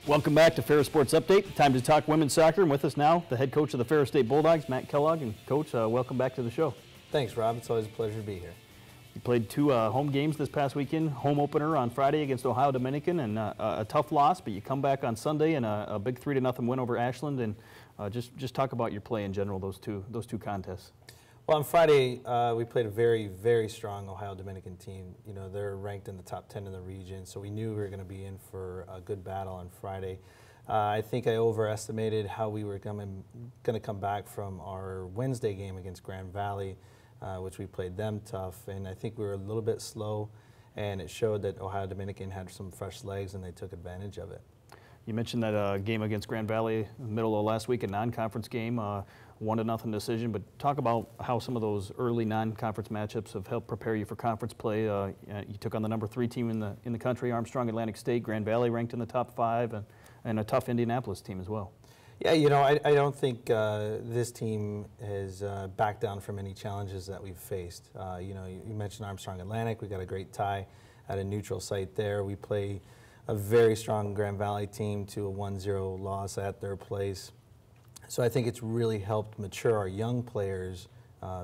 Welcome back to Ferris Sports Update. Time to talk women's soccer. And with us now, the head coach of the Ferris State Bulldogs, Matt Kellogg. And Coach, welcome back to the show. Thanks, Rob. It's always a pleasure to be here. You played two home games this past weekend. Home opener on Friday against Ohio Dominican, and a tough loss. But you come back on Sunday and a big 3-0 win over Ashland. And just talk about your play in general. Those two contests. Well, on Friday, we played a very, very strong Ohio Dominican team. You know, they're ranked in the top 10 in the region, so we knew we were going to be in for a good battle on Friday. I think I overestimated how we were going to come back from our Wednesday game against Grand Valley, which we played them tough, and I think we were a little bit slow, and it showed that Ohio Dominican had some fresh legs, and they took advantage of it. You mentioned that game against Grand Valley in the middle of last week, a non-conference game, 1-0 decision. But talk about how some of those early non-conference matchups have helped prepare you for conference play. You took on the number 3 team in the country, Armstrong Atlantic State. Grand Valley ranked in the top 5, and a tough Indianapolis team as well. Yeah, you know, I don't think this team has backed down from any challenges that we've faced. You know, you mentioned Armstrong Atlantic. We got a great tie at a neutral site there. We play a very strong Grand Valley team to a 1-0 loss at their place. So I think it's really helped mature our young players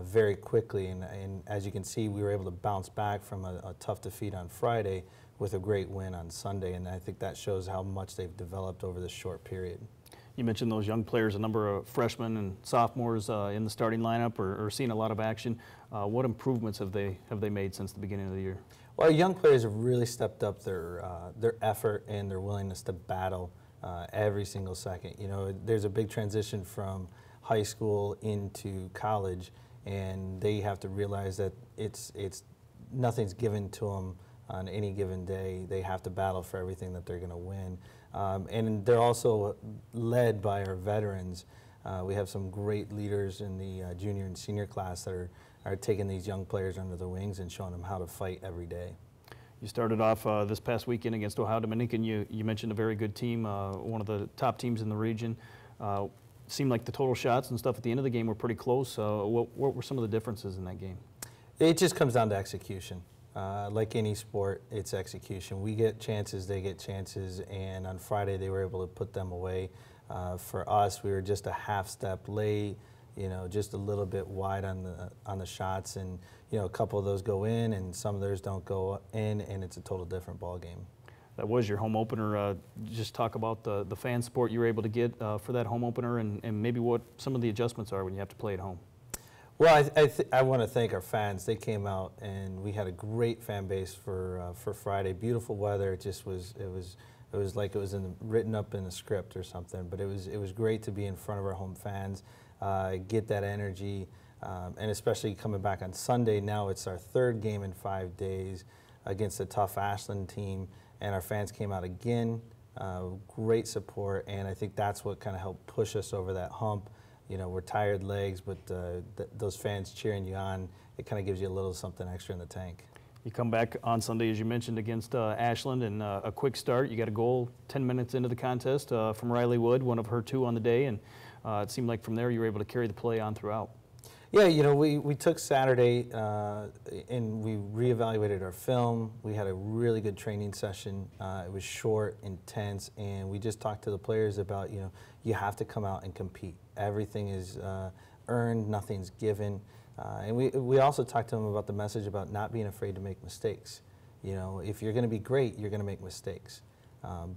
very quickly. And as you can see, we were able to bounce back from a tough defeat on Friday with a great win on Sunday. And I think that shows how much they've developed over this short period. You mentioned those young players, a number of freshmen and sophomores in the starting lineup or seeing a lot of action. What improvements have they made since the beginning of the year? Well, our young players have really stepped up their effort and their willingness to battle every single second. You know, there's a big transition from high school into college, and they have to realize that it's nothing's given to them on any given day. They have to battle for everything that they're going to win. And they're also led by our veterans. We have some great leaders in the junior and senior class that are taking these young players under their wings and showing them how to fight every day. You started off this past weekend against Ohio Dominican. You mentioned a very good team, one of the top teams in the region. Seemed like the total shots and stuff at the end of the game were pretty close. What were some of the differences in that game? It just comes down to execution. Like any sport, it's execution. We get chances, they get chances, and on Friday they were able to put them away. For us, we were just a half step late, you know, just a little bit wide on the shots, and you know, a couple of those go in, and some of theirs don't go in, and it's a total different ball game. That was your home opener. Just talk about the fan support you were able to get for that home opener, and maybe what some of the adjustments are when you have to play at home. Well, I want to thank our fans. They came out, and we had a great fan base for Friday. Beautiful weather. It just was. It was like it was written up in a script or something. But it was great to be in front of our home fans, get that energy, and especially coming back on Sunday. Now it's our 3rd game in 5 days against a tough Ashland team, and our fans came out again. Great support, and I think that's what kind of helped push us over that hump. You know, we're tired legs, but those fans cheering you on, it kind of gives you a little something extra in the tank. You come back on Sunday, as you mentioned, against Ashland, and a quick start. You got a goal 10 minutes into the contest from Riley Wood, one of her 2 on the day, and it seemed like from there you were able to carry the play on throughout. Yeah, you know, we took Saturday and we reevaluated our film. We had a really good training session. It was short, intense, and we just talked to the players about, you know, you have to come out and compete. Everything is earned, nothing's given. And we also talked to them about the message about not being afraid to make mistakes. You know, if you're going to be great, you're going to make mistakes.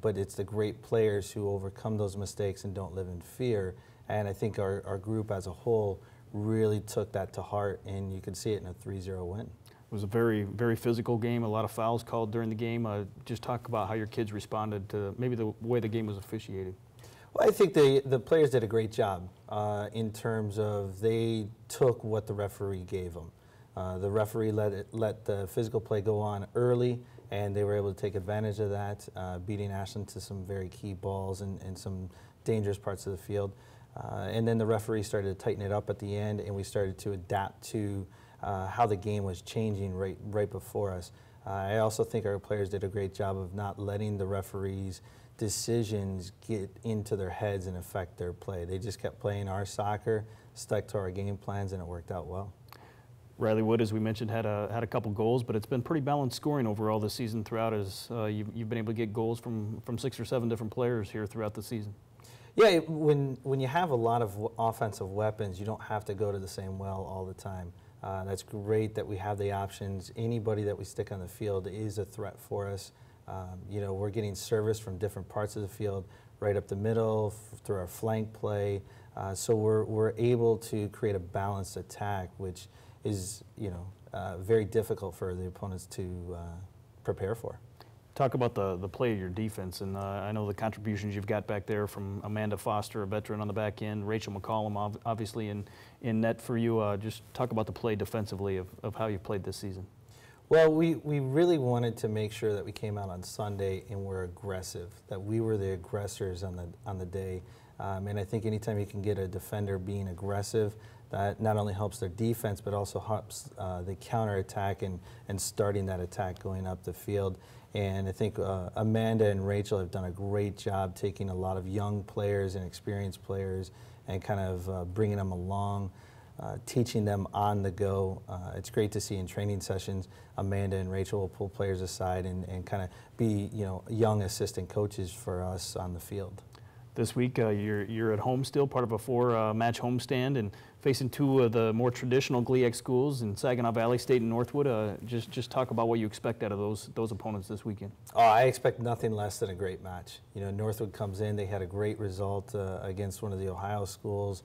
But it's the great players who overcome those mistakes and don't live in fear. And I think our group as a whole really took that to heart, and you could see it in a 3-0 win. It was a very, very physical game, a lot of fouls called during the game. Just talk about how your kids responded to maybe the way the game was officiated. Well, I think the players did a great job in terms of they took what the referee gave them. The referee let the physical play go on early, and they were able to take advantage of that, beating Ashland to some very key balls and some dangerous parts of the field. And then the referee started to tighten it up at the end, and we started to adapt to how the game was changing right before us. I also think our players did a great job of not letting the referees' decisions get into their heads and affect their play. They just kept playing our soccer, stuck to our game plans, and it worked out well. Riley Wood, as we mentioned, had a couple goals, but it's been pretty balanced scoring overall this season throughout, as you've been able to get goals from 6 or 7 different players here throughout the season. Yeah, when you have a lot of offensive weapons, you don't have to go to the same well all the time. That's great that we have the options. Anybody that we stick on the field is a threat for us. You know, we're getting service from different parts of the field, right up the middle, through our flank play. So we're able to create a balanced attack, which is, you know, very difficult for the opponents to prepare for. Talk about the play of your defense, and I know the contributions you've got back there from Amanda Foster, a veteran on the back end, Rachel McCollum, obviously in net for you. Just talk about the play defensively of how you've played this season. Well, we really wanted to make sure that we came out on Sunday and were aggressive, that we were the aggressors on the day. And I think anytime you can get a defender being aggressive, that not only helps their defense, but also helps the counterattack and starting that attack going up the field. And I think Amanda and Rachel have done a great job taking a lot of young players and experienced players and kind of bringing them along, teaching them on the go. It's great to see in training sessions, Amanda and Rachel will pull players aside and kind of be, you know, young assistant coaches for us on the field. This week, you're at home still, part of a 4-match homestand, and facing 2 of the more traditional GLIAC schools in Saginaw Valley State and Northwood. Just talk about what you expect out of those opponents this weekend. Oh, I expect nothing less than a great match. You know, Northwood comes in, they had a great result against one of the Ohio schools,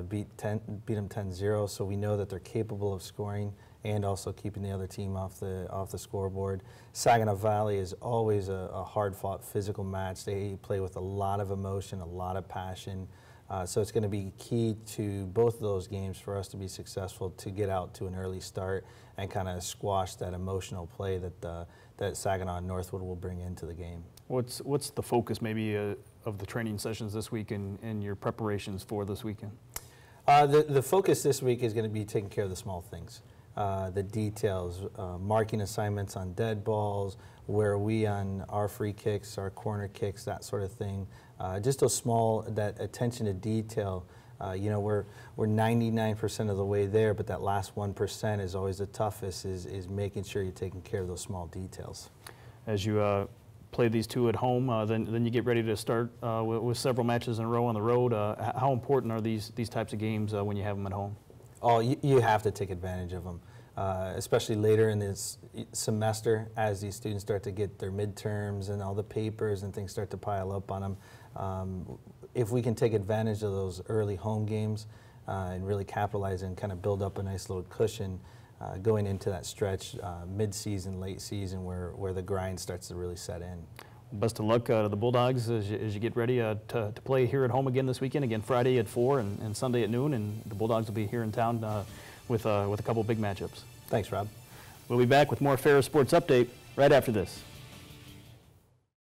beat them 10-0, so we know that they're capable of scoring and also keeping the other team off the scoreboard. Saginaw Valley is always a hard-fought physical match. They play with a lot of emotion, a lot of passion. So it's going to be key to both of those games for us to be successful, to get out to an early start and kind of squash that emotional play that Saginaw and Northwood will bring into the game. What's the focus maybe of the training sessions this week and your preparations for this weekend? The focus this week is going to be taking care of the small things. The details, marking assignments on dead balls, where are we on our free kicks, our corner kicks, that sort of thing. Just those small, that attention to detail. You know, we're 99% of the way there, but that last 1% is always the toughest, is making sure you're taking care of those small details. As you play these 2 at home, then you get ready to start with several matches in a row on the road. How important are these types of games when you have them at home? Oh, you have to take advantage of them, especially later in this semester as these students start to get their midterms and all the papers and things start to pile up on them. If we can take advantage of those early home games and really capitalize and kind of build up a nice little cushion going into that stretch, mid-season, late season, where the grind starts to really set in. Best of luck to the Bulldogs as you get ready to play here at home again this weekend. Again, Friday at 4 and Sunday at noon, and the Bulldogs will be here in town with a couple big matchups. Thanks, Rob. We'll be back with more Ferris Sports Update right after this.